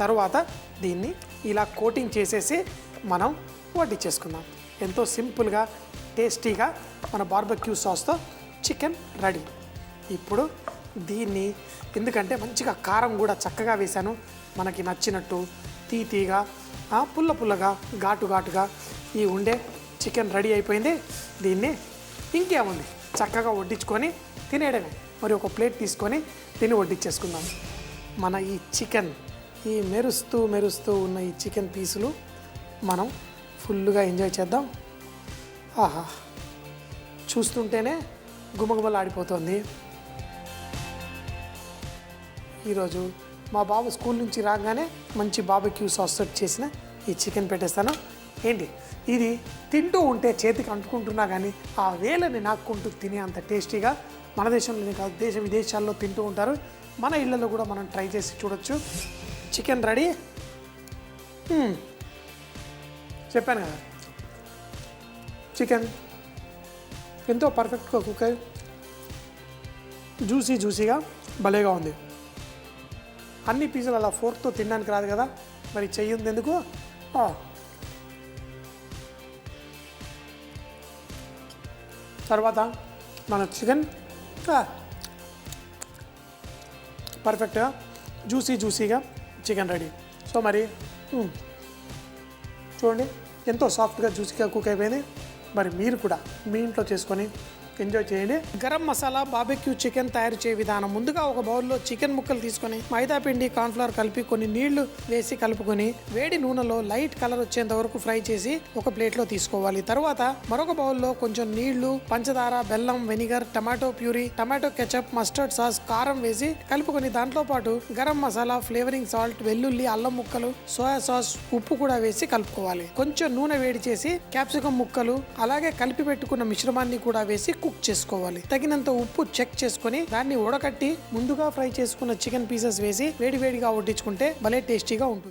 తర్వాత దీన్ని ఇలా కోటింగ్ చేసేసి మనం వడ్డించేసుకుందాం. ఎంతో సింపుల్గా టేస్టీగా మన బార్బెక్యూ సాస్తో చికెన్ రెడీ. ఇప్పుడు దీన్ని ఎందుకంటే మంచిగా కారం కూడా చక్కగా వేశాను, మనకి నచ్చినట్టు తీగా పుల్ల పుల్లగా ఘాటుగా ఈ ఉండే చికెన్ రెడీ అయిపోయింది. దీన్ని ఇంకేముంది చక్కగా వడ్డించుకొని తినేయడమే. మరి ఒక ప్లేట్ తీసుకొని దీన్ని వడ్డించేసుకుందాం. మన ఈ చికెన్ ఈ మెరుస్తూ ఉన్న ఈ చికెన్ పీసులు మనం ఫుల్గా ఎంజాయ్ చేద్దాం. ఆహా, చూస్తుంటేనే గుమగుమలాడిపోతుంది. ఈరోజు మా బాబు స్కూల్ నుంచి రాగానే మంచి బార్బెక్యూ సాస్ చేసిన ఈ చికెన్ పెట్టేస్తాను. ఏంటి ఇది తింటూ ఉంటే చేతికి అంటుకుంటున్నా కానీ ఆ వేలని నాక్కుంటూ తినే అంత టేస్టీగా మన దేశంలోనే కాదు దేశ విదేశాల్లో తింటూ ఉంటారు. మన ఇళ్ళలో కూడా మనం ట్రై చేసి చూడొచ్చు. Chicken ready. చెప్పాను కదా, చికెన్ ఎంతో పర్ఫెక్ట్గా కుక్ అయ్యి జ్యూసీగా భలేగా ఉంది. అన్ని పీసులు అలా ఫోర్క్తో తినడానికి రాదు కదా, మరి చెయ్యి ఉంది ఎందుకు. తర్వాత మన చికెన్ పర్ఫెక్ట్గా జ్యూసీగా చికెన్ రెడీ. సో మరి చూడండి ఎంతో సాఫ్ట్గా జ్యూసీగా కుక్ అయిపోయింది. మరి మీరు కూడా మీ ఇంట్లో చేసుకొని ఎంజాయ్ చేయండి. గరం మసాలా బార్బెక్యూ చికెన్ తయారు చేయ విధానం. ముందుగా ఒక బౌల్లో చికెన్ ముక్కలు తీసుకొని మైదా పిండి కార్న్ఫ్లవర్ కలిపి కొన్ని నీళ్లు వేసి కలుపుకొని వేడి నూనెలో లైట్ కలర్ వచ్చేంత వరకు ఫ్రై చేసి ఒక ప్లేట్లో తీసుకోవాలి. తర్వాత మరొక బౌల్లో కొంచెం నీళ్లు, పంచదార, బెల్లం, vinegar, tomato puree, tomato ketchup, mustard sauce, కారం వేసి కలుపుకొని దాంట్లో పాటు గరం మసాలా, ఫ్లేవరింగ్ సాల్ట్, వెల్లుల్లి, అల్లం ముక్కలు, సోయా సాస్, ఉప్పు కూడా వేసి కలుపుకోవాలి. కొంచెం నూనె వేడి చేసి క్యాప్సికమ్ ముక్కలు అలాగే కలిపి పెట్టుకున్న మిశ్రమాన్ని కూడా వేసి కుక్ చేసుకోవాలి. తగినంత ఉప్పు చెక్ చేసుకొని దాన్ని ఉడకట్టి ముందుగా ఫ్రై చేసుకున్న చికెన్ పీసెస్ వేసి వేడిగా వడ్డించుకుంటే భలే టేస్టీగా ఉంటుంది.